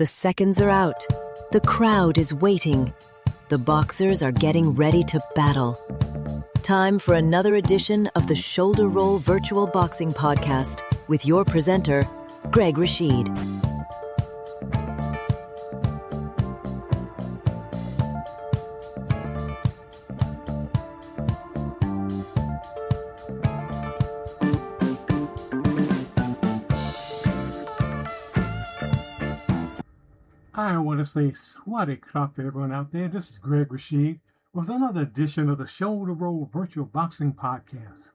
The seconds are out. The crowd is waiting. The boxers are getting ready to battle. Time for another edition of the Shoulder Roll Virtual Boxing Podcast with your presenter, Greg Rashid. I want to say swati krop to everyone out there. This is Greg Rashid with another edition of the Shoulder Roll Virtual Boxing Podcast.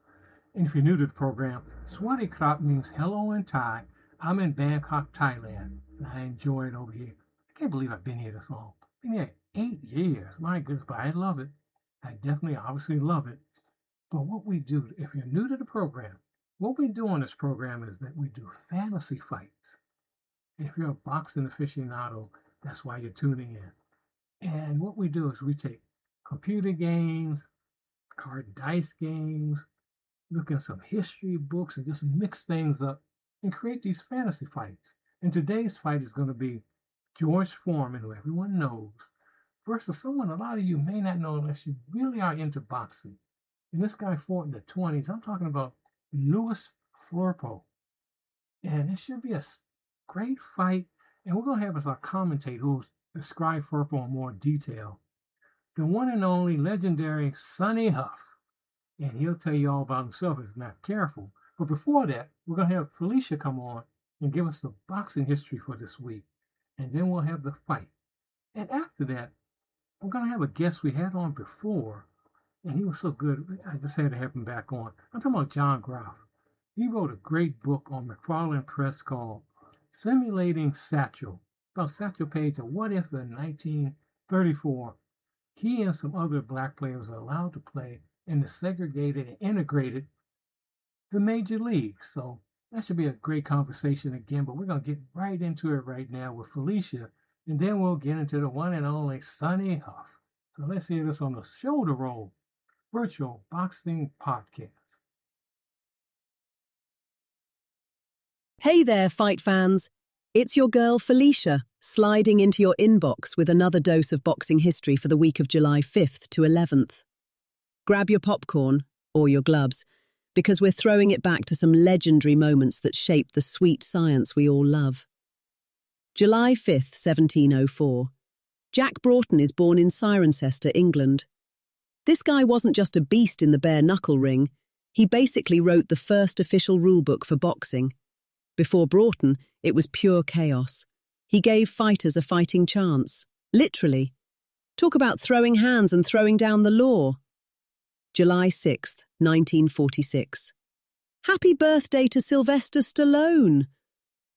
And if you're new to the program, swati krop means hello in Thai. I'm in Bangkok, Thailand, and I enjoy it over here. I can't believe I've been here this long. Been here 8 years. My goodness, but I love it. I definitely, obviously love it. But what we do, if you're new to the program, what we do on this program is that we do fantasy fights. If you're a boxing aficionado, that's why you're tuning in. And what we do is we take computer games, card dice games, look at some history books, and just mix things up and create these fantasy fights. And today's fight is going to be George Foreman, who everyone knows, versus someone a lot of you may not know unless you really are into boxing. And this guy fought in the 20s. I'm talking about Louis Firpo. And it should be a great fight, and we're going to have as our commentator who's described Firpo in more detail, the one and only legendary Sonny Huff, and he'll tell you all about himself if he's not careful. But before that, we're going to have Felicia come on and give us the boxing history for this week, and then we'll have the fight. And after that, we're going to have a guest we had on before, and he was so good, I just had to have him back on. I'm talking about John Groff. He wrote a great book on McFarland Press called Simulating Satchel, about Satchel Paige, and what if in 1934 he and some other black players were allowed to play in the segregated and integrated the major leagues. So that should be a great conversation again, but we're going to get right into it right now with Felicia, and then we'll get into the one and only Sonny Huff. So let's hear this on the Shoulder Roll Virtual Boxing Podcast. Hey there, fight fans. It's your girl Felicia, sliding into your inbox with another dose of boxing history for the week of July 5th to 11th. Grab your popcorn, or your gloves, because we're throwing it back to some legendary moments that shaped the sweet science we all love. July 5th, 1704. Jack Broughton is born in Cirencester, England. This guy wasn't just a beast in the bare-knuckle ring, he basically wrote the first official rulebook for boxing. Before Broughton, it was pure chaos. He gave fighters a fighting chance. Literally. Talk about throwing hands and throwing down the law. July 6th, 1946. Happy birthday to Sylvester Stallone!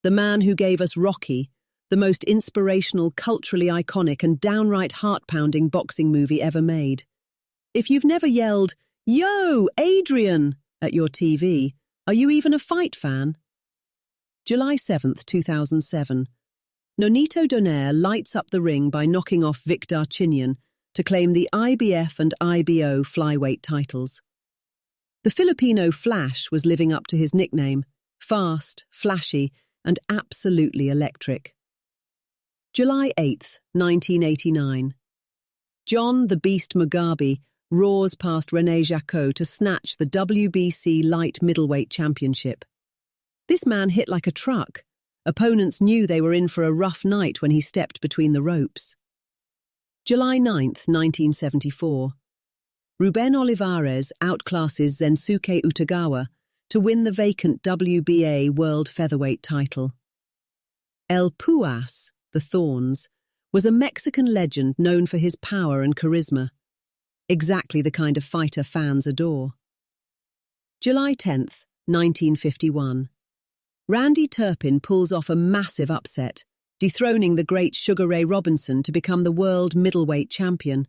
The man who gave us Rocky, the most inspirational, culturally iconic and downright heart-pounding boxing movie ever made. If you've never yelled, "Yo, Adrian!" at your TV, are you even a fight fan? July 7th, 2007. Nonito Donaire lights up the ring by knocking off Vic Darchinyan to claim the IBF and IBO flyweight titles. The Filipino Flash was living up to his nickname, fast, flashy, and absolutely electric. July 8th, 1989. John the Beast Mugabe roars past René Jacot to snatch the WBC light middleweight championship. This man hit like a truck. Opponents knew they were in for a rough night when he stepped between the ropes. July 9th, 1974. Ruben Olivares outclasses Zensuke Utagawa to win the vacant WBA World Featherweight title. El Puas, the Thorns, was a Mexican legend known for his power and charisma. Exactly the kind of fighter fans adore. July 10th, 1951. Randy Turpin pulls off a massive upset, dethroning the great Sugar Ray Robinson to become the world middleweight champion.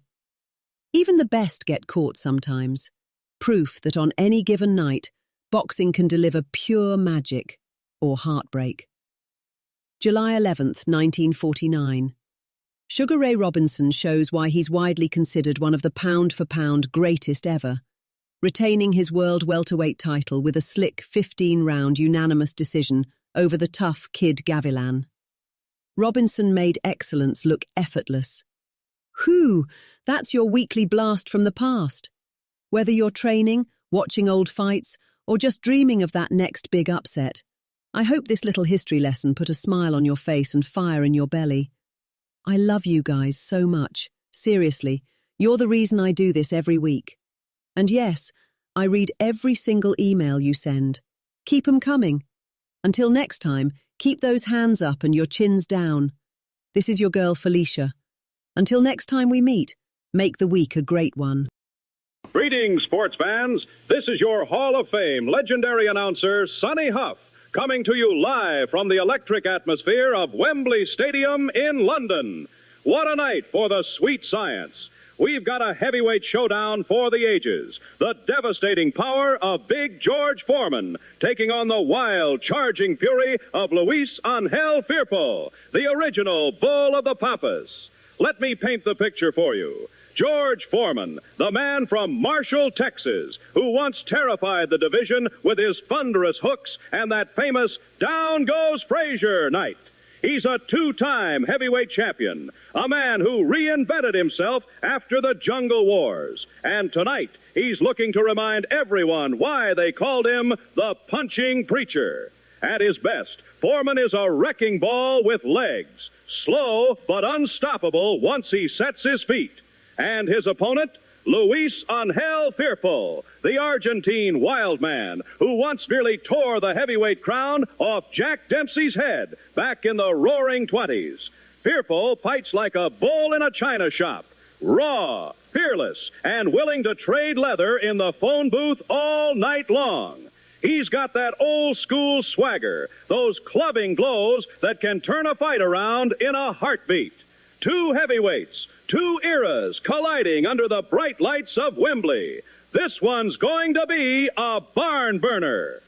Even the best get caught sometimes. Proof that on any given night, boxing can deliver pure magic or heartbreak. July 11th, 1949. Sugar Ray Robinson shows why he's widely considered one of the pound-for-pound greatest ever, retaining his world welterweight title with a slick 15-round unanimous decision over the tough Kid Gavilan. Robinson made excellence look effortless. Whew, that's your weekly blast from the past. Whether you're training, watching old fights, or just dreaming of that next big upset, I hope this little history lesson put a smile on your face and fire in your belly. I love you guys so much. Seriously, you're the reason I do this every week. And yes, I read every single email you send. Keep 'em coming. Until next time, keep those hands up and your chins down. This is your girl Felicia. Until next time we meet, make the week a great one. Greetings, sports fans. This is your Hall of Fame legendary announcer, Sonny Huff, coming to you live from the electric atmosphere of Wembley Stadium in London. What a night for the sweet science. We've got a heavyweight showdown for the ages. The devastating power of Big George Foreman taking on the wild, charging fury of Luis Angel Firpo, the original bull of the Pampas. Let me paint the picture for you. George Foreman, the man from Marshall, Texas, who once terrified the division with his thunderous hooks and that famous Down Goes Frazier night. He's a two-time heavyweight champion, a man who reinvented himself after the Jungle Wars. And tonight, he's looking to remind everyone why they called him the Punching Preacher. At his best, Foreman is a wrecking ball with legs, slow but unstoppable once he sets his feet. And his opponent, Luis Angel Firpo, the Argentine wild man who once nearly tore the heavyweight crown off Jack Dempsey's head back in the roaring 20s. Firpo fights like a bull in a china shop, raw, fearless, and willing to trade leather in the phone booth all night long. He's got that old-school swagger, those clubbing blows that can turn a fight around in a heartbeat. Two heavyweights, two eras colliding under the bright lights of Wembley. This one's going to be a barn burner.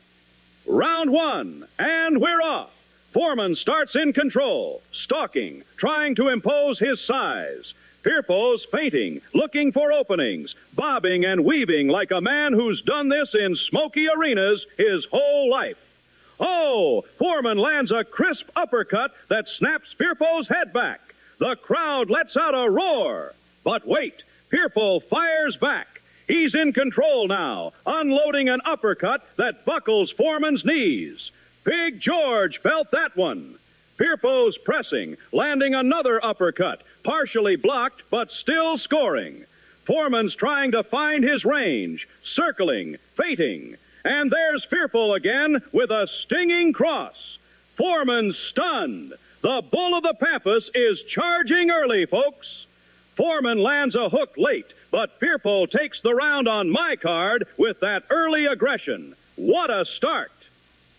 Round one, and we're off. Foreman starts in control, stalking, trying to impose his size. Firpo's feinting, looking for openings, bobbing and weaving like a man who's done this in smoky arenas his whole life. Oh, Foreman lands a crisp uppercut that snaps Firpo's head back. The crowd lets out a roar. But wait, Firpo fires back. He's in control now, unloading an uppercut that buckles Foreman's knees. Big George felt that one. Firpo's pressing, landing another uppercut, partially blocked but still scoring. Foreman's trying to find his range, circling, feinting. And there's Firpo again with a stinging cross. Foreman's stunned. The bull of the Pampas is charging early, folks. Foreman lands a hook late, but Firpo takes the round on my card with that early aggression. What a start.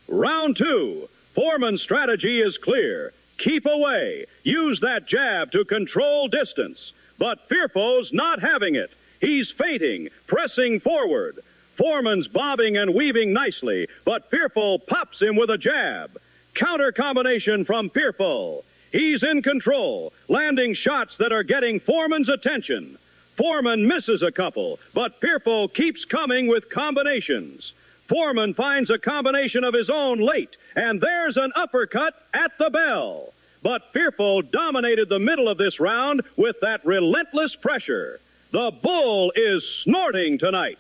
Round two. Foreman's strategy is clear. Keep away. Use that jab to control distance. But Firpo's not having it. He's feinting, pressing forward. Foreman's bobbing and weaving nicely, but Firpo pops him with a jab. Counter combination from Firpo. He's in control, landing shots that are getting Foreman's attention. Foreman misses a couple, but Firpo keeps coming with combinations. Foreman finds a combination of his own late, and there's an uppercut at the bell. But Firpo dominated the middle of this round with that relentless pressure. The bull is snorting tonight.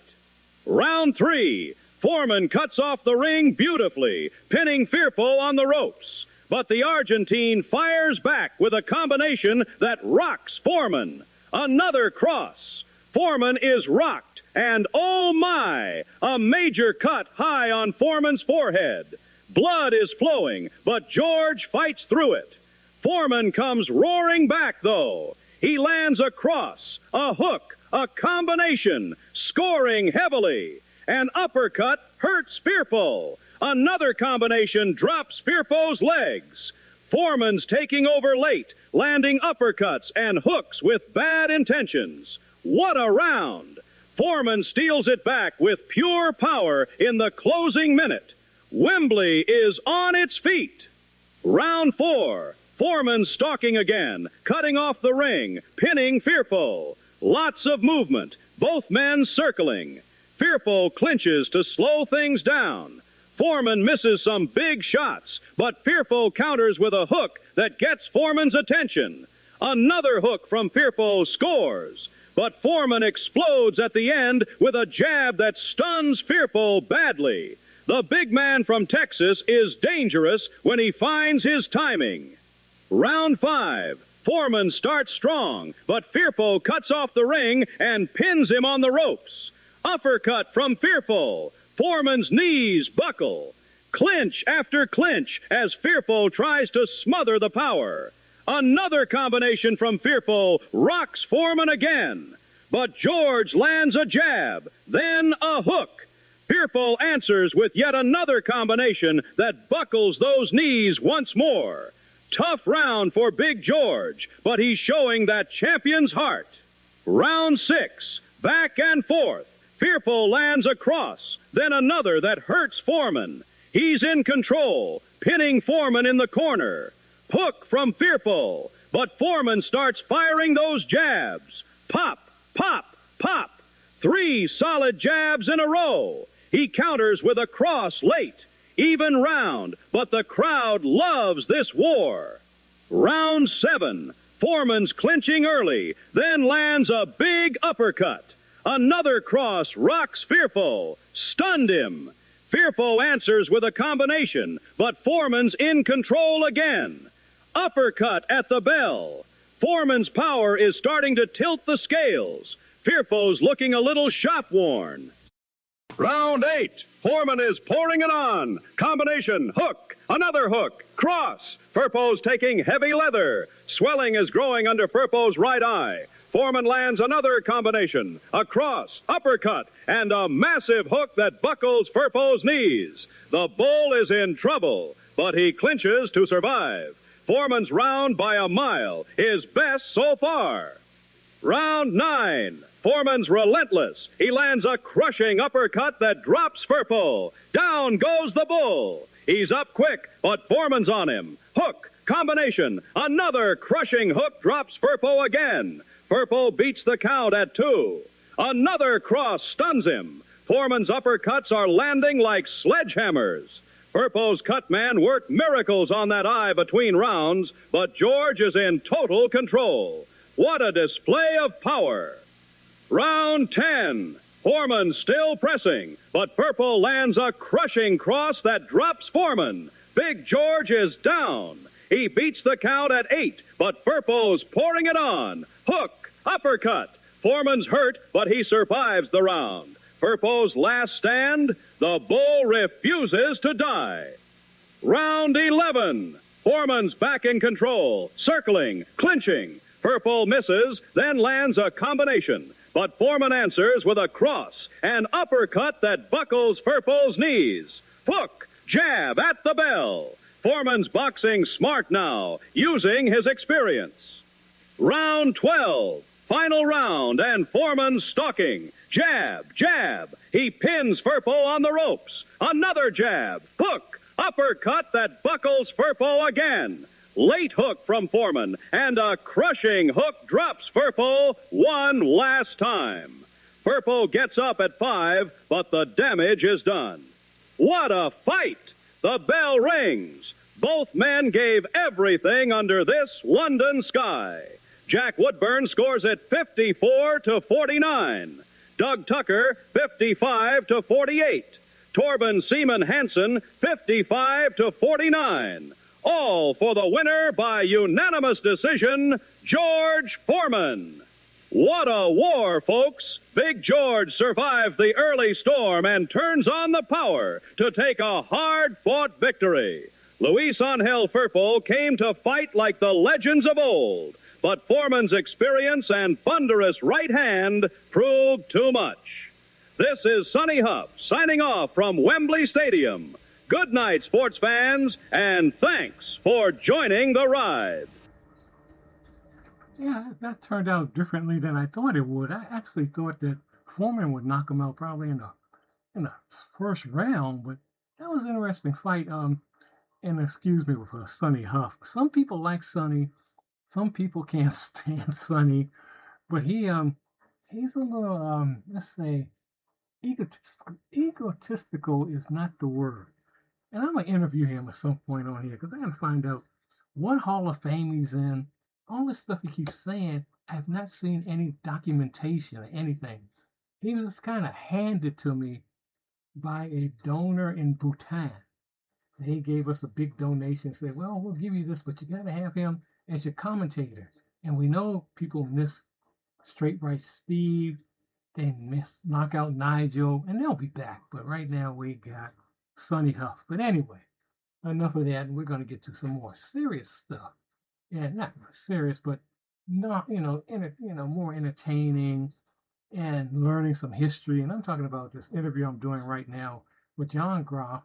Round three. Foreman cuts off the ring beautifully, pinning Firpo on the ropes. But the Argentine fires back with a combination that rocks Foreman. Another cross. Foreman is rocked, and oh my, a major cut high on Foreman's forehead. Blood is flowing, but George fights through it. Foreman comes roaring back, though. He lands a cross, a hook, a combination, scoring heavily. An uppercut hurts Firpo. Another combination drops Firpo's legs. Foreman's taking over late, landing uppercuts and hooks with bad intentions. What a round! Foreman steals it back with pure power in the closing minute. Wembley is on its feet. Round four. Foreman stalking again, cutting off the ring, pinning Firpo. Lots of movement, both men circling. Firpo clinches to slow things down. Foreman misses some big shots, but Firpo counters with a hook that gets Foreman's attention. Another hook from Firpo scores, but Foreman explodes at the end with a jab that stuns Firpo badly. The big man from Texas is dangerous when he finds his timing. Round 5. Foreman starts strong, but Firpo cuts off the ring and pins him on the ropes. Uppercut from Firpo. Foreman's knees buckle. Clinch after clinch as Firpo tries to smother the power. Another combination from Firpo rocks Foreman again. But George lands a jab, then a hook. Firpo answers with yet another combination that buckles those knees once more. Tough round for Big George, but he's showing that champion's heart. Round 6, back and forth. Firpo lands a cross, then another that hurts Foreman. He's in control, pinning Foreman in the corner. Hook from Firpo, but Foreman starts firing those jabs. Pop, pop, pop. 3 solid jabs in a row. He counters with a cross late. Even round, but the crowd loves this war. Round 7. Foreman's clinching early, then lands a big uppercut. Another cross rocks Firpo, stunned him. Firpo answers with a combination, but Foreman's in control again. Uppercut at the bell. Foreman's power is starting to tilt the scales. Firpo's looking a little shop-worn. Round 8. Foreman is pouring it on. Combination, hook, another hook, cross. Firpo's taking heavy leather. Swelling is growing under Firpo's right eye. Foreman lands another combination, a cross, uppercut, and a massive hook that buckles Firpo's knees. The bull is in trouble, but he clinches to survive. Foreman's round by a mile, his best so far. Round 9. Foreman's relentless. He lands a crushing uppercut that drops Firpo. Down goes the bull. He's up quick, but Foreman's on him. Hook, combination, another crushing hook drops Firpo again. Firpo beats the count at 2. Another cross stuns him. Foreman's uppercuts are landing like sledgehammers. Firpo's cut man worked miracles on that eye between rounds, but George is in total control. What a display of power. Round 10. Foreman still pressing, but Firpo lands a crushing cross that drops Foreman. Big George is down. He beats the count at 8, but Firpo's pouring it on. Hook, uppercut. Foreman's hurt, but he survives the round. Firpo's last stand, the bull refuses to die. Round 11. Foreman's back in control, circling, clinching. Firpo misses, then lands a combination. But Foreman answers with a cross, an uppercut that buckles Firpo's knees. Hook, jab at the bell. Foreman's boxing smart now, using his experience. Round 12. Final round, and Foreman stalking. Jab, jab. He pins Firpo on the ropes. Another jab. Hook, uppercut that buckles Firpo again. Late hook from Foreman, and a crushing hook drops Firpo one last time. Firpo gets up at 5, but the damage is done. What a fight! The bell rings. Both men gave everything under this London sky. Jack Woodburn scores it 54-49. Doug Tucker, 55-48. Torben Seaman Hansen, 55-49. All for the winner by unanimous decision, George Foreman. What a war, folks. Big George survived the early storm and turns on the power to take a hard-fought victory. Luis Angel Firpo came to fight like the legends of old, but Foreman's experience and thunderous right hand proved too much. This is Sonny Huff signing off from Wembley Stadium. Good night, sports fans, and thanks for joining the ride. Yeah, that turned out differently than I thought it would. I actually thought that Foreman would knock him out probably in the first round, but that was an interesting fight. And excuse me for Sonny Huff. Some people like Sonny, some people can't stand Sonny, but he's a little let's say egotistical is not the word. And I'm going to interview him at some point on here because I got to find out what Hall of Fame he's in. All this stuff he keeps saying, I've not seen any documentation or anything. He was kind of handed to me by a donor in Bhutan. He gave us a big donation, said, well, we'll give you this, but you got to have him as your commentator. And we know people miss Straight Right Steve, they miss Knockout Nigel, and they'll be back. But right now we got Sonny Huff. But anyway, enough of that, and we're going to get to some more serious stuff. Yeah, not serious, but not, more entertaining and learning some history. And I'm talking about this interview I'm doing right now with John Groff,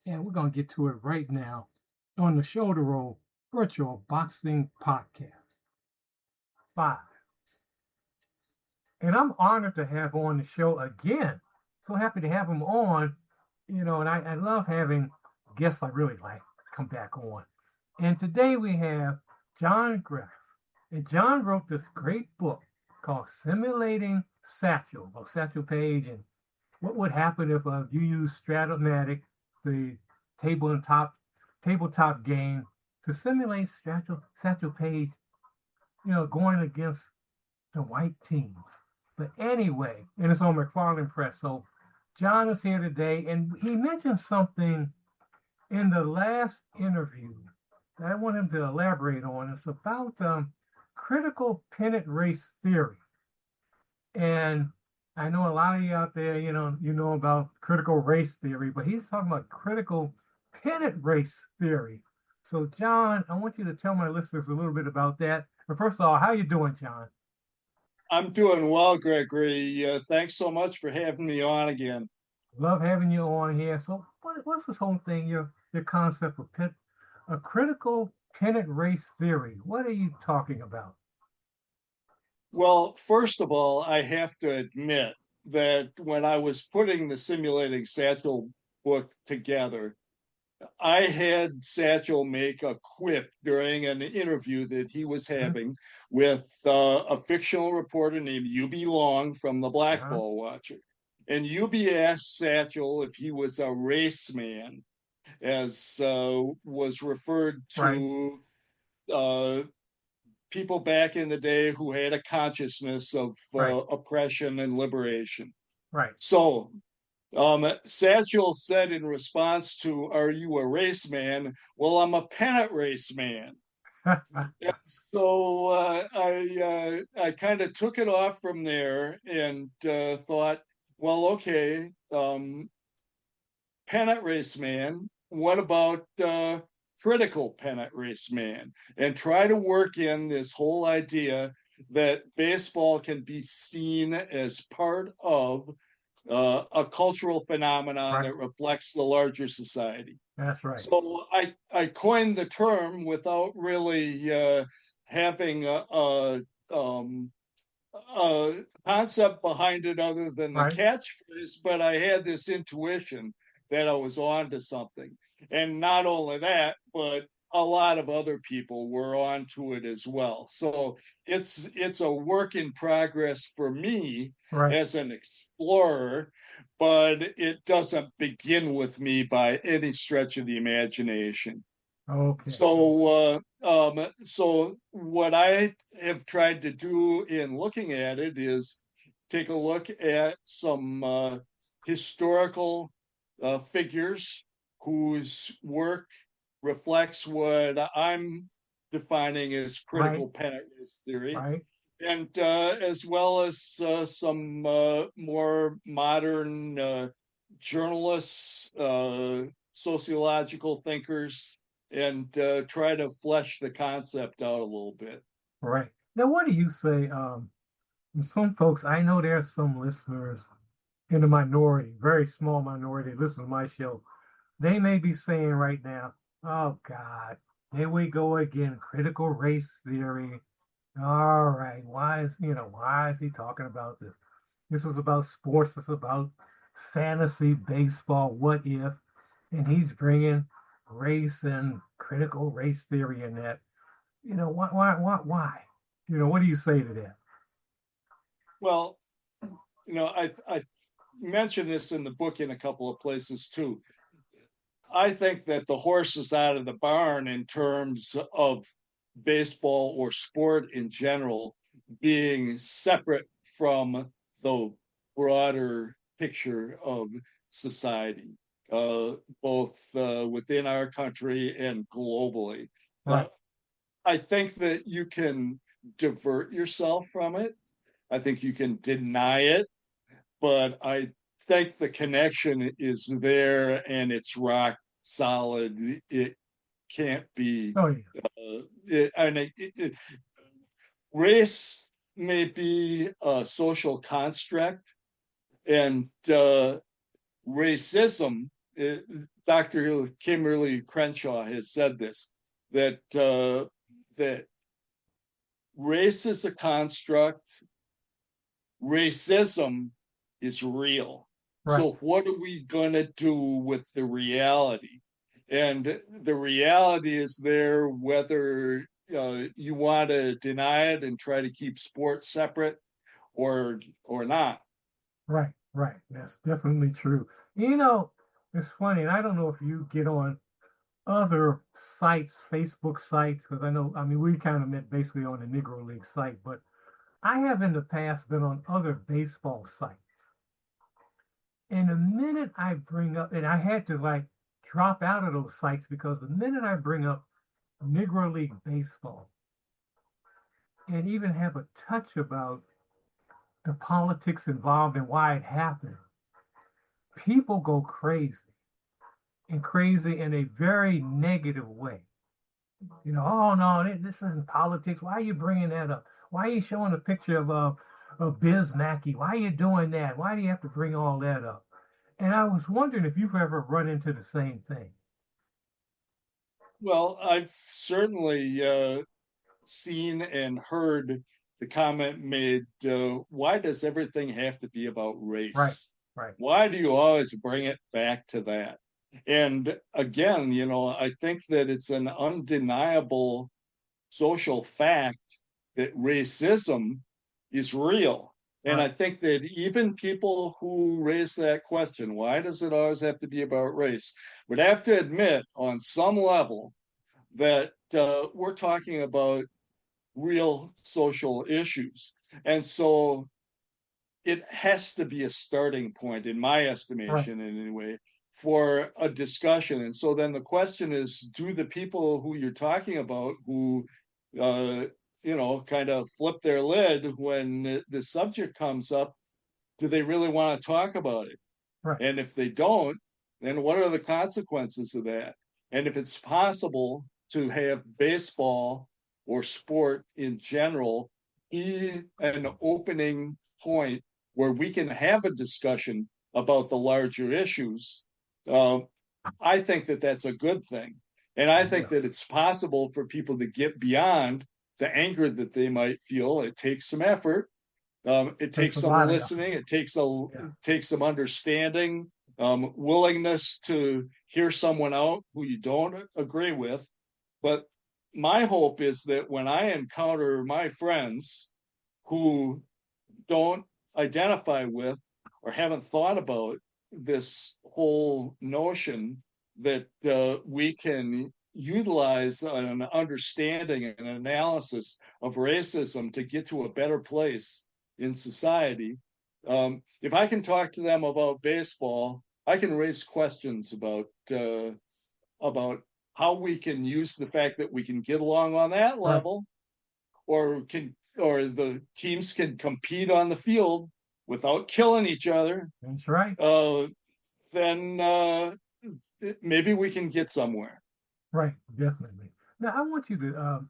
and we're going to get to it right now on the Shoulder Roll Virtual Boxing Podcast 5. And I'm honored to have on the show again. So happy to have him on, and I love having guests I really like come back on. And today we have John Groff. And John wrote this great book called Simulating Satchel, about Satchel Paige, and what would happen if you use Stratomatic, the tabletop game, to simulate Satchel Paige, going against the white teams. But anyway, and it's on McFarland Press. So John is here today, and he mentioned something in the last interview that I want him to elaborate on. It's about critical pennant race theory. And I know a lot of you out there, you know about critical race theory, but he's talking about critical pennant race theory. So, John, I want you to tell my listeners a little bit about that. But first of all, how you doing, John? I'm doing well, Gregory. Thanks so much for having me on again. Love having you on here. So, what's this whole thing? Your concept of a critical pennant race theory. What are you talking about? Well, first of all, I have to admit that when I was putting the Simulating Satchel book together, I had Satchel make a quip during an interview that he was having with a fictional reporter named U.B. Long from the Black Ball Watcher. And U.B. asked Satchel if he was a race man, as was referred to people back in the day who had a consciousness of oppression and liberation. Right. So Satchel said in response to, "Are you a race man?" "Well, I'm a pennant race man." So I kind of took it off from there and thought, well, okay, pennant race man. What about critical pennant race man? And try to work in this whole idea that baseball can be seen as part of a cultural phenomenon that reflects the larger society. That's right. So I coined the term without really having a concept behind it other than the catchphrase, but I had this intuition that I was on to something. And not only that, but a lot of other people were onto it as well. So it's a work in progress for me as an explorer, but it doesn't begin with me by any stretch of the imagination. Okay. So so what I have tried to do in looking at it is take a look at some historical figures whose work reflects what I'm defining as critical pennant race theory, and as well as some more modern journalists, sociological thinkers, and try to flesh the concept out a little bit. Right. Now, what do you say? Some folks, I know there are some listeners in the minority, very small minority, listen to my show. They may be saying right now, oh God, here we go again, critical race theory. All right, why is he talking about this? This is about sports. It's about fantasy baseball. What if? And he's bringing race and critical race theory in that. Why? What do you say to that? Well, I mentioned this in the book in a couple of places too. I think that the horse is out of the barn in terms of baseball or sport in general being separate from the broader picture of society, both within our country and globally. Uh, Right. I think that you can divert yourself from it. I think you can deny it, but I think the connection is there and it's rock solid. It can't be. Oh yeah. Race may be a social construct, and racism. Dr. Kimberly Crenshaw has said this, that that race is a construct, racism is real. Right. So what are we going to do with the reality? And the reality is there whether you want to deny it and try to keep sports separate or not. Right. Right. That's definitely true. You know, it's funny, and I don't know if you get on other sites, Facebook sites, because I mean, we kind of met basically on the Negro League site, but I have in the past been on other baseball sites. And the minute I bring up, and I had to like drop out of those sites because the minute I bring up Negro League baseball and even have a touch about the politics involved and why it happened, people go crazy and crazy in a very negative way. You know, oh no, this isn't politics. Why are you bringing that up? Why are you showing a picture of Biz Mackey? Why are you doing that? Why do you have to bring all that up? And I was wondering if you've ever run into the same thing. Well, I've certainly seen and heard the comment made, why does everything have to be about Right, race? right, Why do you always bring it back to that? And again, I think that it's an undeniable social fact that racism is real. And I right, think that even people who raise that question, why does it always have to be about race, would have to admit on some level that we're talking about real social issues. And so it has to be a starting point, in my right, estimation, in any way, for a discussion. And so then the question is, do the people who you're talking about who uh, kind of flip their lid when the subject comes up, do they really want to talk about it? right, And if they don't, then what are the consequences of that? And if it's possible to have baseball or sport in general be an opening point where we can have a discussion about the larger issues, uh, I think that that's a good thing. And I think yes. that it's possible for people to get beyond the anger that they might feel. It takes some effort, it Takes takes a some lot of effort. listening. Yeah, It takes some understanding, willingness to hear someone out who you don't agree with. But my hope is that when I encounter my friends who don't identify with or haven't thought about this whole notion, that we can utilize an understanding and an analysis of racism to get to a better place in society. If I can talk to them about baseball, I can raise questions about how we can use the fact that we can get along on that right. level, or the teams can compete on the field without killing each other. That's right. uh, then maybe we can get somewhere. Right, definitely. Now, I want you to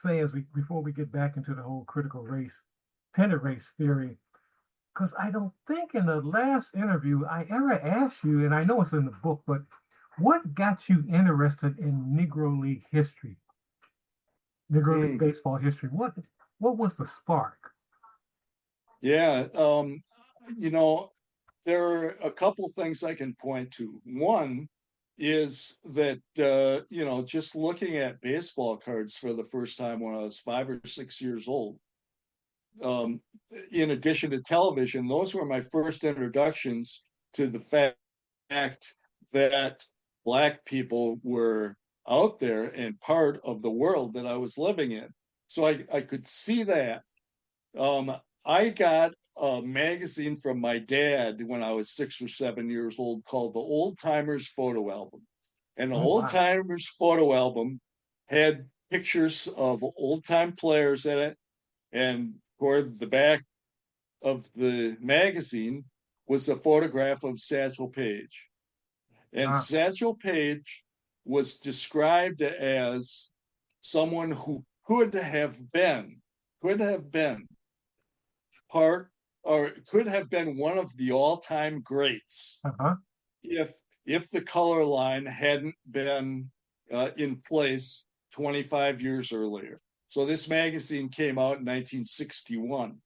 say, as we before we get back into the whole critical race, pennant race theory, because I don't think in the last interview I ever asked you, and I know it's in the book, but what got you interested in Negro League history, Negro League Mm, baseball history? What was the spark? yeah, you know, there are a couple things I can point to. One is that just looking at baseball cards for the first time when I was 5 or 6 years old, um, in addition to television, those were my first introductions to the fact that Black people were out there and part of the world that I was living in. So I could see that. I got a magazine from my dad when I was 6 or 7 years old called the Old Timers Photo Album. And the Oh, Old wow. Timers Photo Album had pictures of old time players in it. And toward the back of the magazine was a photograph of Satchel Paige. And Wow. Satchel Paige was described as someone who could have been part or could have been one of the all-time greats Uh-huh. if the color line hadn't been in place 25 years earlier. So this magazine came out in 1961.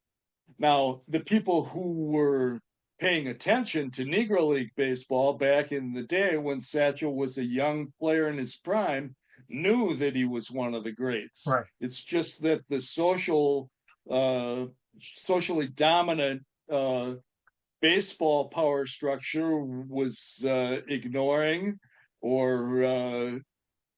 Now, the people who were paying attention to Negro League baseball back in the day when Satchel was a young player in his prime knew that he was one of the greats. Right. It's just that the socially dominant baseball power structure was ignoring or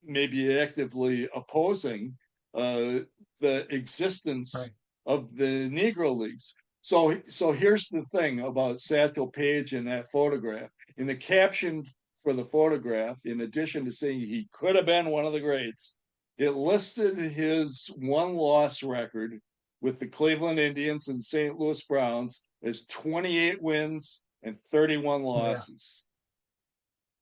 maybe actively opposing the existence Right. of the Negro Leagues. So here's the thing about Satchel Paige in that photograph. In the caption for the photograph, in addition to saying he could have been one of the greats, it listed his one-loss record with the Cleveland Indians and St. Louis Browns as 28 wins and 31 Yeah. losses.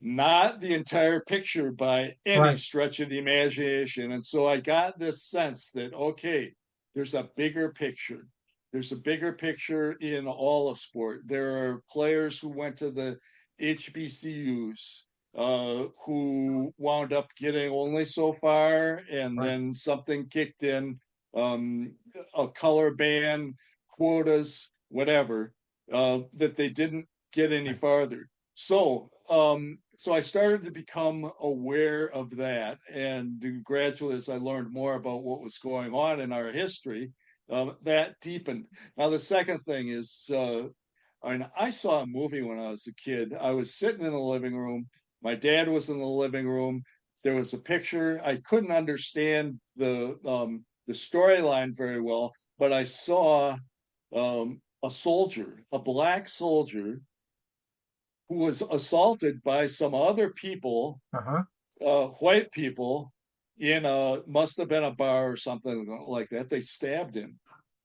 Not the entire picture by any Right. stretch of the imagination. And so I got this sense that, okay, there's a bigger picture. There's a bigger picture in all of sport. There are players who went to the HBCUs who wound up getting only so far, and Right. then something kicked in, a color ban, quotas, whatever, that they didn't get any Right. farther. So I started to become aware of that, and gradually, as I learned more about what was going on in our history, that deepened. Now, the second thing is, I saw a movie when I was a kid. I was sitting in the living room. My dad was in the living room. There was a picture. I couldn't understand the storyline very well, but I saw a soldier, a black soldier, who was assaulted by some other people, Uh-huh. white people, in a must have been a bar or something like that. They stabbed him,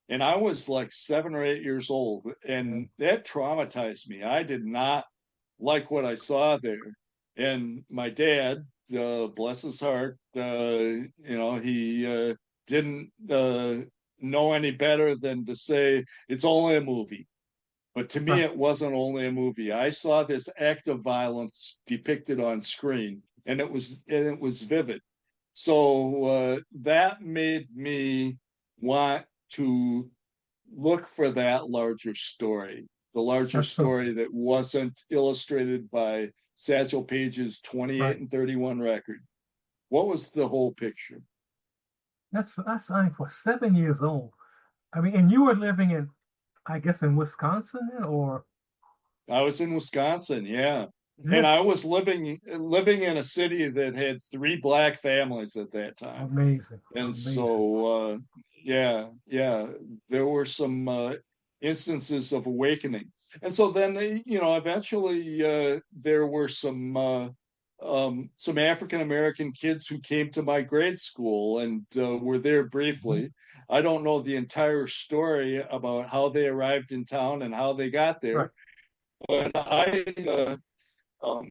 and I was like 7 or 8 years old, Yeah. and that traumatized me. I did not like what I saw there, and my dad, bless his heart, he didn't know any better than to say it's only a movie. But to me, Right. it wasn't only a movie. I saw this act of violence depicted on screen, and it was vivid. So that made me want to look for that larger story, the larger That's so story that wasn't illustrated by Satchel Paige's 28 right. and 31 record. What was the whole picture? That's I mean, for 7 years old. I mean, and you were living in, I guess, in Wisconsin then, or I was in Wisconsin, yeah. And yes, I was living in a city that had three black families at that time. amazing, And amazing. so yeah, there were some instances of awakening. And so then eventually there were some African American kids who came to my grade school and were there Mhm. briefly. I don't know the entire story about how they arrived in town and how they got Right. there, but um,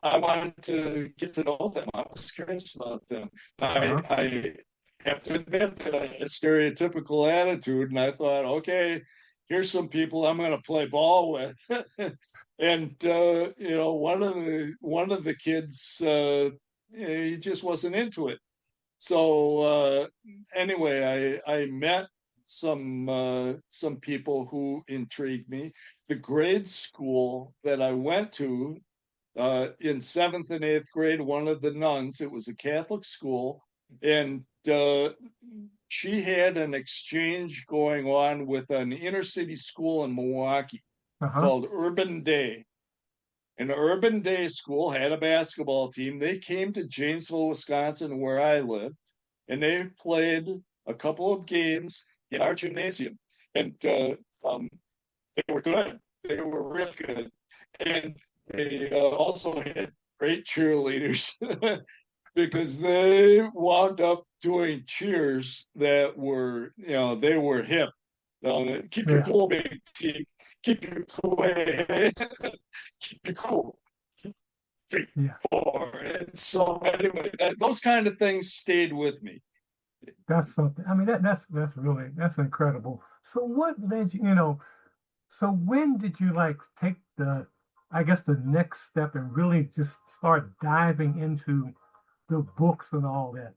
I wanted to get to know them. I was curious about them. Uh-huh. I have to admit that I had a stereotypical attitude, and I thought, okay, here's some people I'm going to play ball with. And one of the kids, he just wasn't into it. So anyway, I met some people who intrigued me. The grade school that I went to in seventh and eighth grade, one of the nuns, it was a Catholic school, and she had an exchange going on with an inner city school in Milwaukee Uh-huh. called Urban Day. an urban day school, had a basketball team. They came to Janesville, Wisconsin, where I lived, and they played a couple of games in our gymnasium. And they were good. They were really good. And they also had great cheerleaders because they wound up doing cheers that were, they were hip. Keep your Yeah. cool, big team. Keep your cool. Keep your cool. 3, Yeah. 4. And so anyway, those kind of things stayed with me. That's something. I mean, that's really that's incredible. So what led you, so when did you like take I guess the next step and really just start diving into the books and all that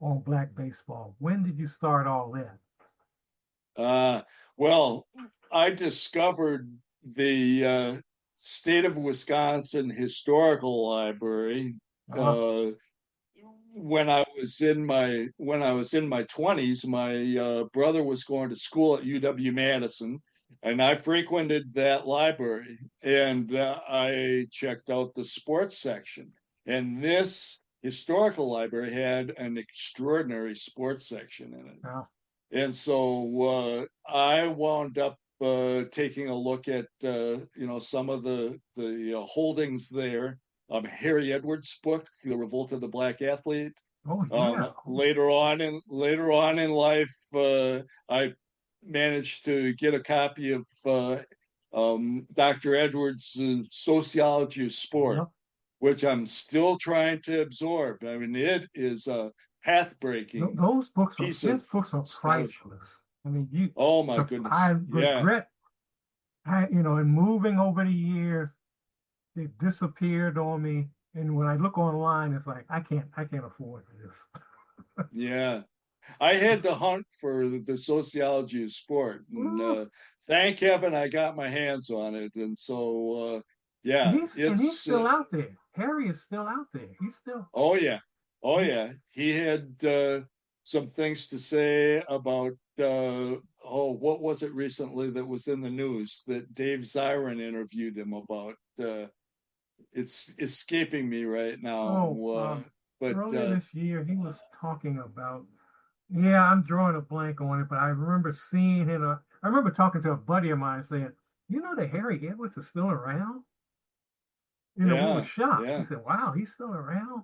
on Black baseball? When did you start all that? Uh, well, I discovered the state of Wisconsin Historical Library Ah, uh, when I was in my 20s. My brother was going to school at UW Madison, and I frequented that library, and I checked out the sports section. And this historical library had an extraordinary sports section in it. ah, And so I wound up taking a look at some of the holdings there. Harry Edwards' book, The Revolt of the Black Athlete. oh yeah. Later on in life, I managed to get a copy of Dr. Edwards' Sociology of Sport, Yep. which I'm still trying to absorb. I mean, it is a path-breaking Those books are piece his of books are scholarship. priceless. I mean, you Oh my I goodness. Yeah. regret in moving over the years, they disappeared on me. And when I look online, it's like I can't afford this. Yeah. I had to hunt for the sociology of sport, and Ooh, thank heaven I got my hands on it. And so, yeah, and he's it's still out there. Harry is still out there. He's still oh yeah, oh he's yeah. He had some things to say about what was it recently that was in the news that Dave Zirin interviewed him about? It's escaping me right now, oh but earlier this year he was talking about, yeah, I'm drawing a blank on it, but I remember seeing him. I remember talking to a buddy of mine saying, that Harry Edwards is still around. We were yeah, shocked. He yeah. said, "Wow, he's still around."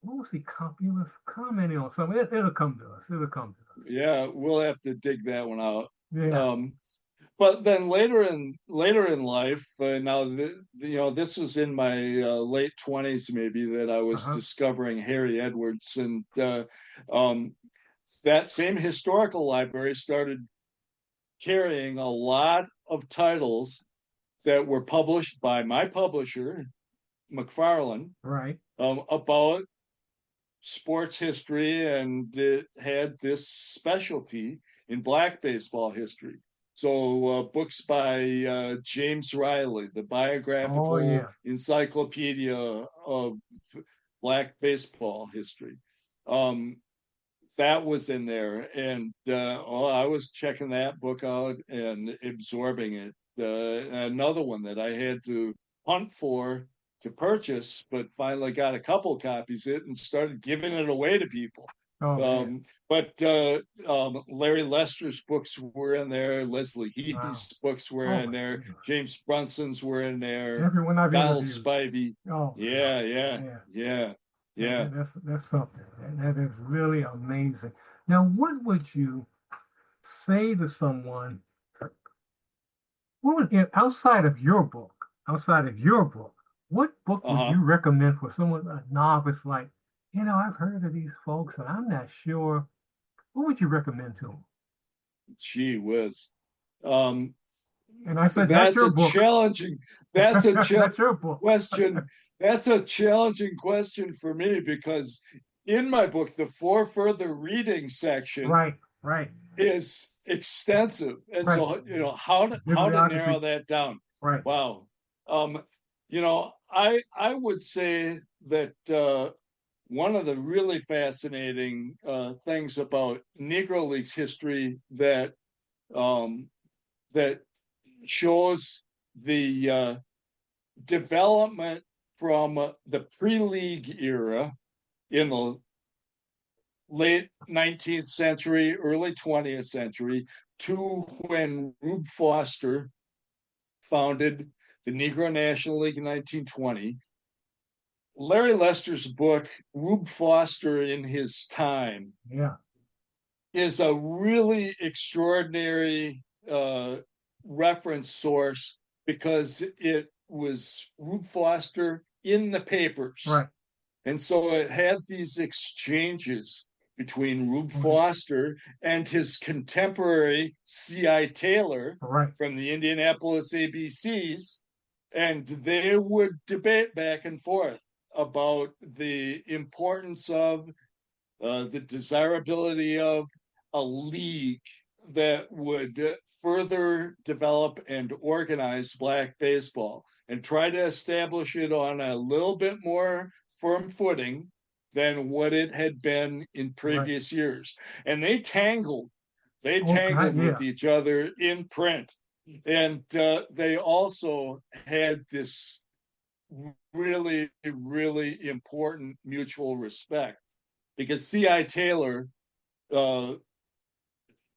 What was he was commenting on something? It'll come to us. It'll come to us. Yeah, we'll have to dig that one out. Yeah. Um, but then later in life, now this was in my late 20s maybe that I was Uh-huh. discovering Harry Edwards, and um, that same historical library started carrying a lot of titles that were published by my publisher, McFarland, Right. about sports history, and it had this specialty in Black baseball history. So books by James Riley, the Oh biographical yeah. encyclopedia of Black baseball history. Um, that was in there, and I was checking that book out and absorbing it. Another one that I had to hunt for to purchase, but finally got a couple copies of it and started giving it away to people. Oh man. But Larry Lester's books were in there, Leslie Wow. Heapy's books were Oh in my there, goodness. James Brunson's were in there, Everyone I've Donald interviewed. Spivey. Oh Yeah, yeah, man. yeah, Yeah. yeah. That's something. That is really amazing. Now, what would you say to someone? What was outside of your book? Outside of your book, what book would Uh-huh. you recommend for someone a novice like? I've heard of these folks, and I'm not sure. What would you recommend to them? Gee whiz. Um, And I said, not that's your a book. challenging, that's a Not your book. question. That's a challenging question for me because in my book, the for further reading section Right, right, is extensive. And right. so, how to Bibliography. narrow that down? Right. Wow. I would say that one of the really fascinating things about Negro Leagues history um, that shows the development from the pre-league era in the late 19th century, early 20th century, to when Rube Foster founded the Negro National League in 1920. Larry Lester's book, Rube Foster in His Time, Yeah. is a really extraordinary reference source because it was Rube Foster in the papers. Right. And so it had these exchanges between Rube Right. Foster and his contemporary C.I. Taylor Right. from the Indianapolis ABCs. And they would debate back and forth about the importance of the desirability of a league that would further develop and organize Black baseball and try to establish it on a little bit more firm footing than what it had been in previous years. And they tangled with each other in print. And they also had this really, really important mutual respect because C.I. Taylor,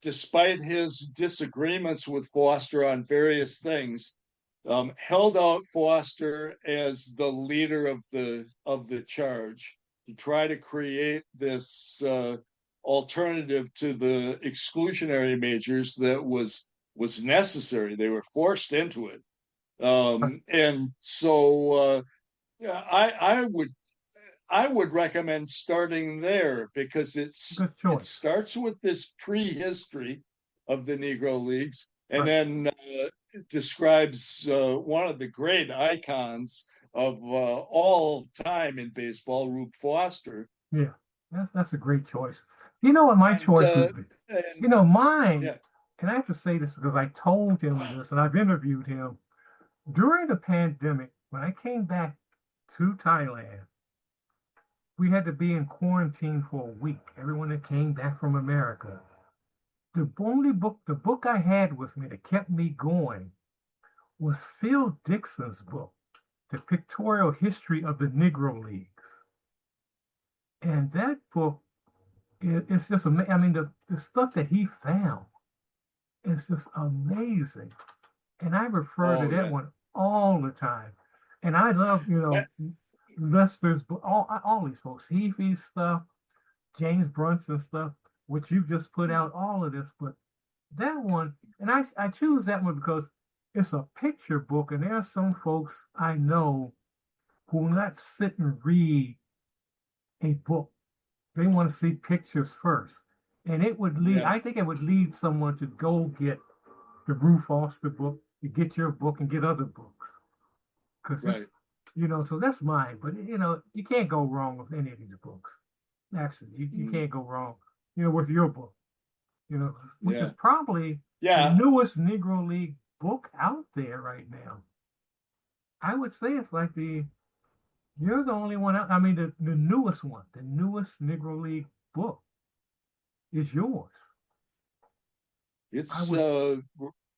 despite his disagreements with Foster on various things, held out Foster as the leader of the charge to try to create this alternative to the exclusionary majors that was necessary. They were forced into it, and so I would recommend starting there because it starts with this prehistory of the Negro Leagues and then describes one of the great icons of all time in baseball, Rube Foster. Yeah, that's a great choice. You know what my choice would be? Mine, and I have to say this because I told him this and I've interviewed him. During the pandemic, when I came back to Thailand, we had to be in quarantine for a week. Everyone that came back from America. The book I had with me that kept me going was Phil Dixon's book, The Pictorial History of the Negro Leagues. And that book, it's just amazing. I mean, the stuff that he found is just amazing. And I refer to that one all the time. And I love, Lester's book, all these folks, Heafy's stuff, James Brunson stuff, which you've just put out, all of this. But that one, and I choose that one because it's a picture book, and there are some folks I know who will not sit and read a book. They want to see pictures first. And it would lead, I think it would lead someone to go get the Rube Foster book, you get your book and get other books. Because so that's mine. But you can't go wrong with any of these books. Actually, you can't go wrong, with your book. Which is probably the newest Negro League book out there right now. I would say it's like you're the only one out. I mean, the newest one, the newest Negro League book is yours. It's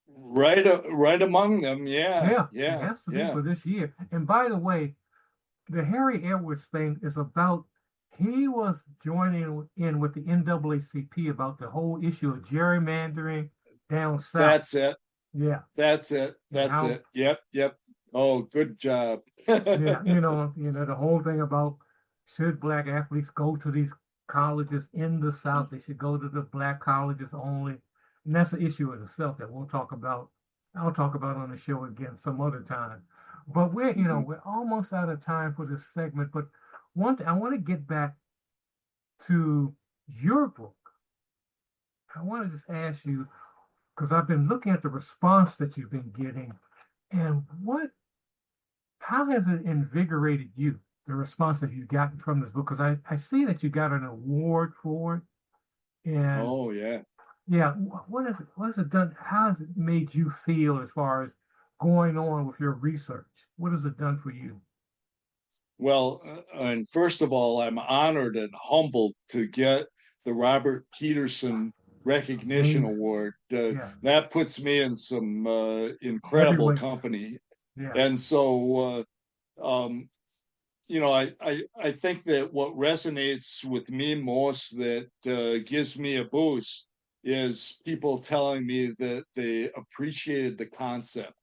right among them. Yeah. It has to be for this year. And by the way, the Harry Edwards thing is about, he was joining in with the NAACP about the whole issue of gerrymandering down south. That's it. Yeah. That's it. Yep. Oh, good job. The whole thing about should Black athletes go to these colleges in the South? They should go to the Black colleges only. And that's an issue in itself that I'll talk about on the show again some other time. But we're almost out of time for this segment. But one thing, I want to get back to your book. I want to just ask you, because I've been looking at the response that you've been getting, and how has it invigorated you, the response that you've gotten from this book? Because I see that you got an award for it. And yeah, what has it done? How has it made you feel as far as going on with your research? What has it done for you? Well, and first of all, I'm honored and humbled to get the Robert Peterson Recognition Award. That puts me in some incredible company. Yeah. And so, I think that what resonates with me most, that gives me a boost, is people telling me that they appreciated the concept,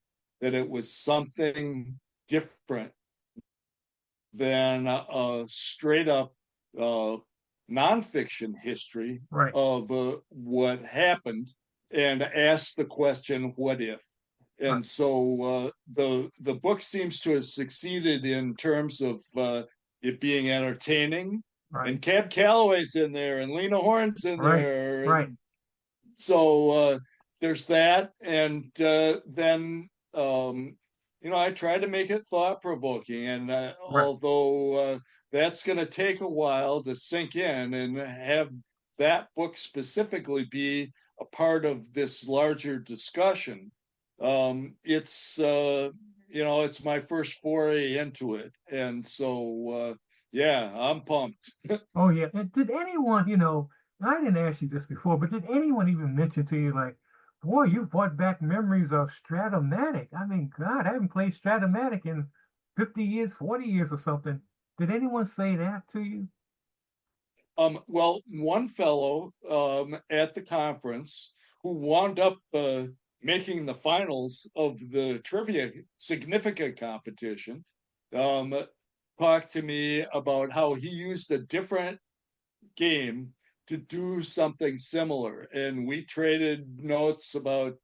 that it was something different than a straight up uh, nonfiction history Right. of what happened, and ask the question, what if? Right. And so the book seems to have succeeded in terms of it being entertaining, Right. and Cab Calloway's in there, and Lena Horne's in Right. there, Right. and so there's that, and then I try to make it thought provoking, and Right. although that's going to take a while to sink in, and have that book specifically be a part of this larger discussion, it's my first foray into it, and so yeah, I'm pumped. Oh yeah. And did anyone, I didn't ask you this before, but did anyone even mention to you like, boy, you brought back memories of Stratomatic? I mean, God, I haven't played Stratomatic in 50 years, 40 years or something. Did anyone say that to you? Well, one fellow at the conference who wound up making the finals of the trivia significant competition um, talked to me about how he used a different game to do something similar. And we traded notes about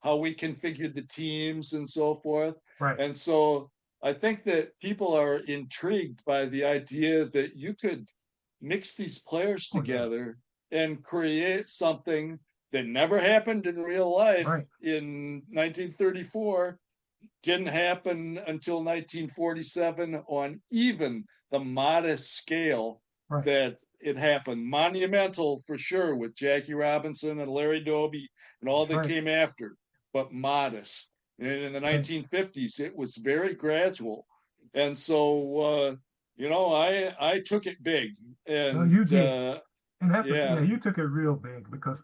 how we configured the teams and so forth. Right. And so I think that people are intrigued by the idea that you could mix these players Oh yeah. together and create something that never happened in real life Right. in 1934, didn't happen until 1947 on even the modest scale Right. that it happened. Monumental for sure with Jackie Robinson and Larry Doby and all That's that right. came after, but modest. And in the And 1950s, it was very gradual. And so, I took it big. well, And you did. And that was, yeah, yeah, you took it real big because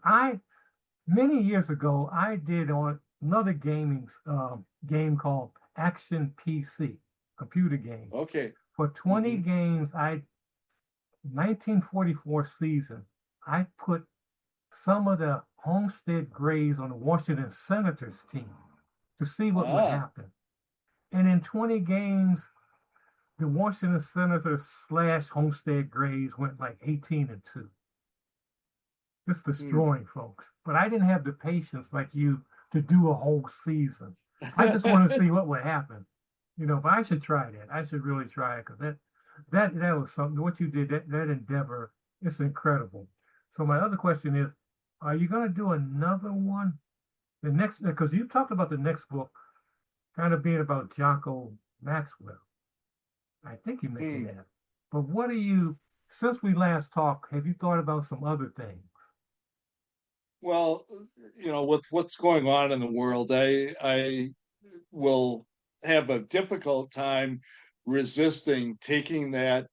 many years ago, I did on another gaming game called Action PC, computer game. okay. For 20 Mm-hmm. games, 1944 season, I put some of the Homestead Grays on the Washington Senators team to see what would Ah, happen. And in 20 games, the Washington Senators slash Homestead Grays went like 18-2. Just hmm. destroying folks. But I didn't have the patience like you to do a whole season. I just wanted to see what would happen. But I should try that. I should really try it because that was something. What you did, that endeavor, it's incredible. So my other question is, are you going to do another one? The next, because you talked about the next book kind of being about Jocko Maxwell. I think you mentioned Hmm. that. But since we last talked, have you thought about some other things? Well, with what's going on in the world, I will have a difficult time resisting taking that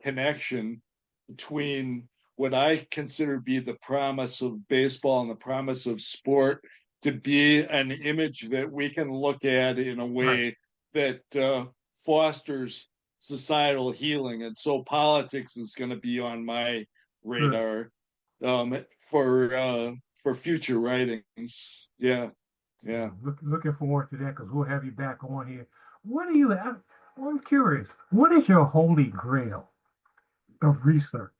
connection between what I consider to be the promise of baseball and the promise of sport to be an image that we can look at in a Right. way that fosters societal healing. And so politics is going to be on my Good. radar um, for future writings. Yeah, yeah. Looking forward to that because we'll have you back on here. What do you have? I'm curious. What is your holy grail of research?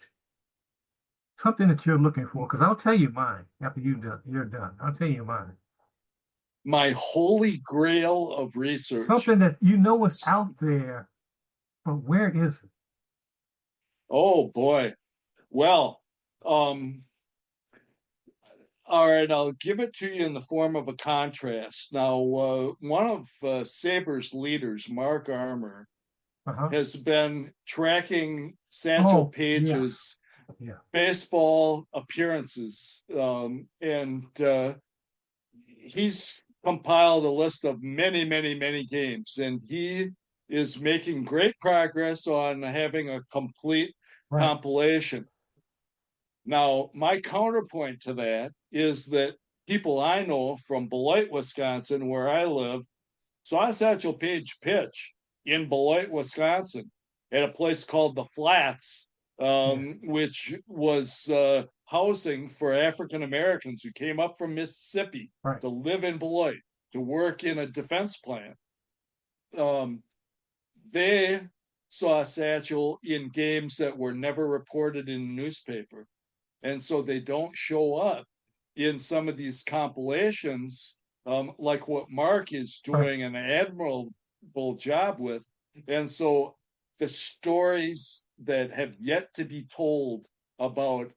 Something that you're looking for? Because I'll tell you mine after you're done. I'll tell you mine. My holy grail of research. Something that you know is out there, but where is it? Oh boy. Well, um, all right, I'll give it to you in the form of a contrast. Now, one of Saber's leaders, Mark Armour, Uh-huh. has been tracking Satchel Oh, yes. Paige's Yeah. baseball appearances, and he's compiled a list of many, many, many games, and he is making great progress on having a complete Right. compilation. Now, my counterpoint to that is that people I know from Beloit, Wisconsin, where I live, saw Satchel Paige pitch in Beloit, Wisconsin, at a place called the Flats, which was housing for African Americans who came up from Mississippi to live in Beloit, to work in a defense plant. They saw Satchel in games that were never reported in the newspaper. And so they don't show up in some of these compilations, like what Mark is doing an admirable job with. And so the stories that have yet to be told about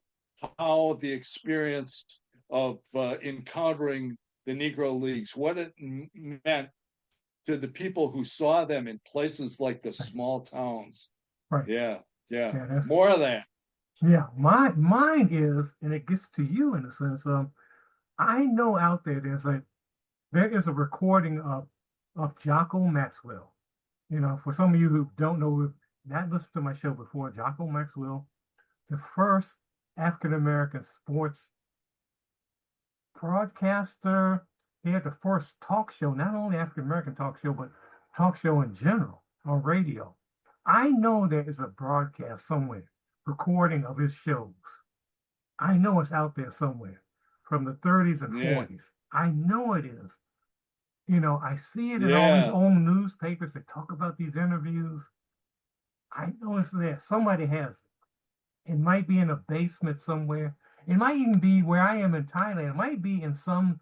how the experience of encountering the Negro Leagues, what it meant to the people who saw them in places like the small towns. Yeah. More of that. Yeah, mine is, and it gets to you in a sense. I know out there there is a recording of Jocko Maxwell. You know, for some of you who don't know, not listened to my show before, Jocko Maxwell, the first African American sports broadcaster. He had the first talk show, not only African American talk show, but talk show in general on radio. I know there is a broadcast somewhere, recording of his shows. I know it's out there somewhere from the 30s and 40s. I know it is. You know, I see it in all these old newspapers that talk about these interviews. I know it's there. Somebody has it. It might be in a basement somewhere. It might even be where I am in Thailand. It might be in some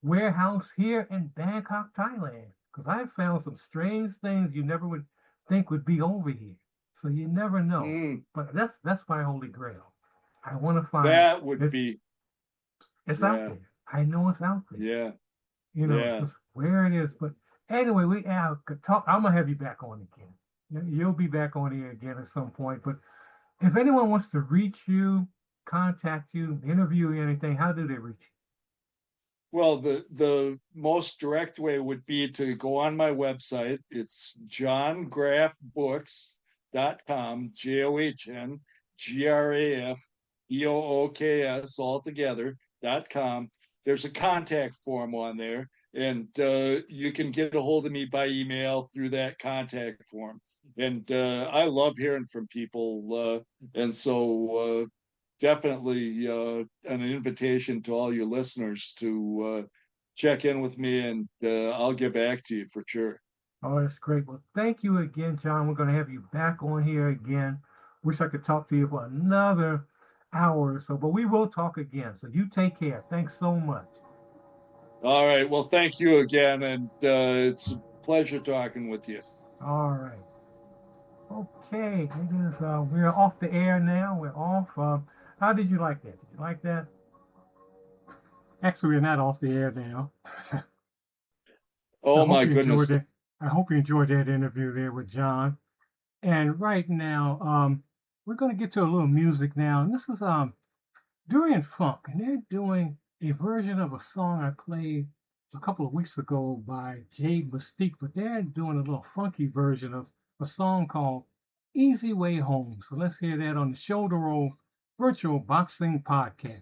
warehouse here in Bangkok, Thailand. Because I've found some strange things you never would think would be over here. So you never know. But that's my holy grail. I want to find that would be. It's out there. I know it's out there. Yeah. You know, just where it is. But anyway, we could talk. I'm gonna have you back on again. You'll be back on here again at some point. But if anyone wants to reach you, contact you, interview you, anything, how do they reach you? Well, the most direct way would be to go on my website. It's johngraffbooks.com, JohnGraffBooks, all together.com. There's a contact form on there, and you can get a hold of me by email through that contact form. And I love hearing from people, and so definitely an invitation to all your listeners to check in with me, and I'll get back to you for sure. Oh, that's great. Well, thank you again, John. We're going to have you back on here again. Wish I could talk to you for another hour or so, but we will talk again. So you take care. Thanks so much. All right. Well, thank you again, and it's a pleasure talking with you. All right. Okay, it is. We're off the air now. We're off. How did you like that? Did you like that? Actually, we're not off the air now. Oh, my goodness. I hope you enjoyed that interview there with John. And right now, we're going to get to a little music now. And this is Durian Funk, and they're doing a version of a song I played a couple of weeks ago by Jade Mystique, but they're doing a little funky version of a song called Easy Way Home. So let's hear that on the Shoulder Roll Virtual Boxing Podcast.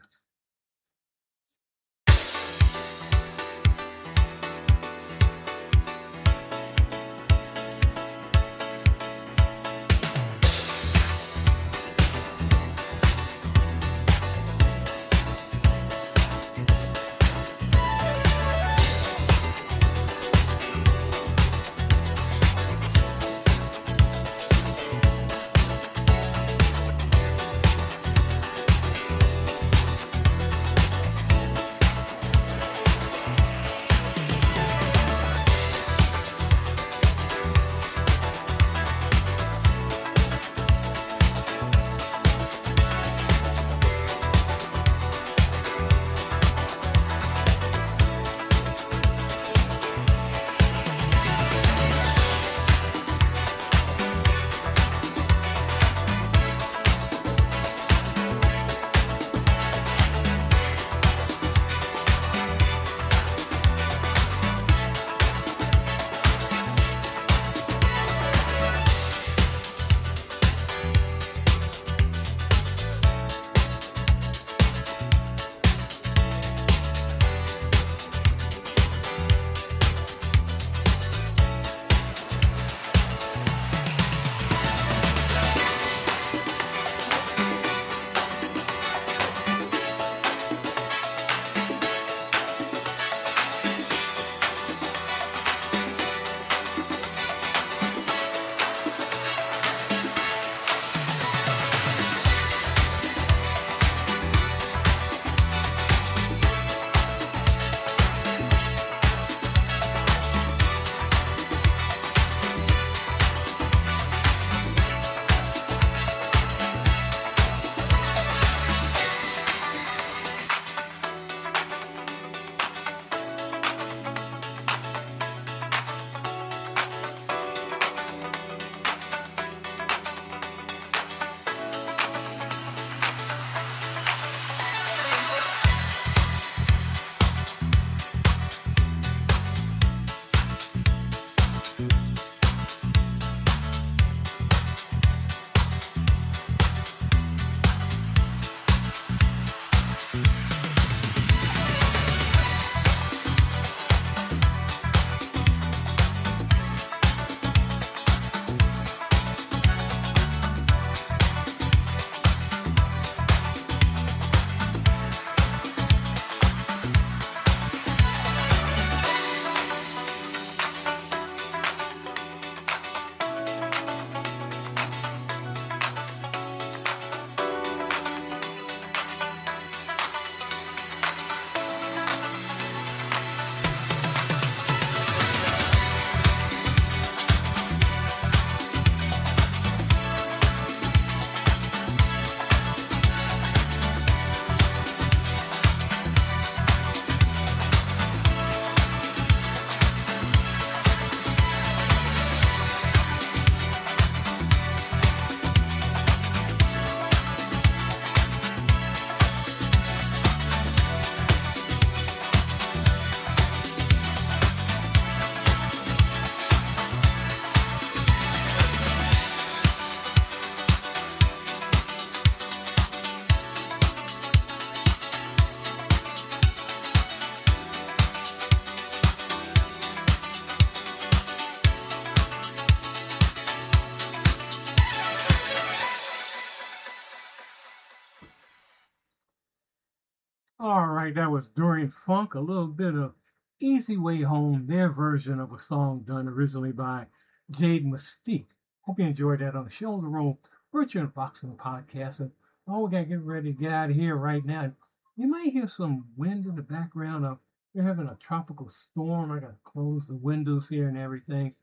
All right, that was Dorian Funk, a little bit of Easy Way Home, their version of a song done originally by Jade Mystique. Hope you enjoyed that on the Shoulder Roll Virtual Boxing Podcast. And we got to get ready to get out of here right now. You may hear some wind in the background. We're having a tropical storm. I got to close the windows here and everything.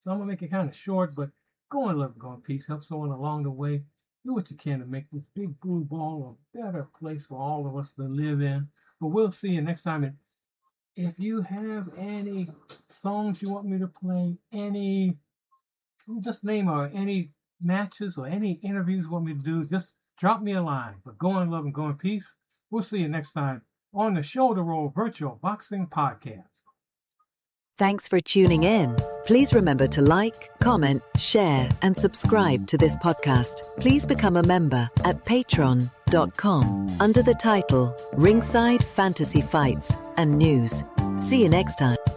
So I'm going to make it kind of short, but go in love and go in peace. Help someone along the way. Do what you can to make this big blue ball a better place for all of us to live in. But we'll see you next time. And if you have any songs you want me to play, any matches or any interviews you want me to do, just drop me a line. But go in love and go in peace. We'll see you next time on the Shoulder Roll Virtual Boxing Podcast. Thanks for tuning in. Please remember to like, comment, share, and subscribe to this podcast. Please become a member at patreon.com under the title Ringside Fantasy Fights and News. See you next time.